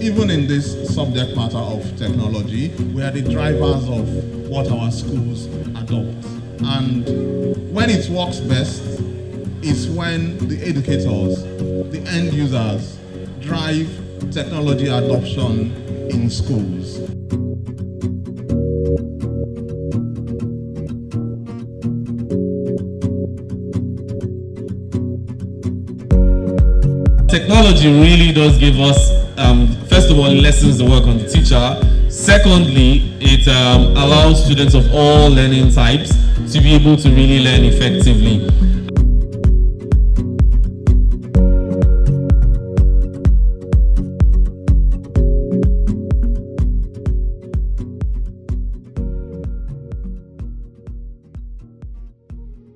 Even in this subject matter of technology, we are the drivers of what our schools adopt. And when it works best is when the educators, the end users, drive technology adoption in schools. Technology really does give us, first of all, it lessens the work on the teacher. Secondly, it allows students of all learning types to be able to really learn effectively.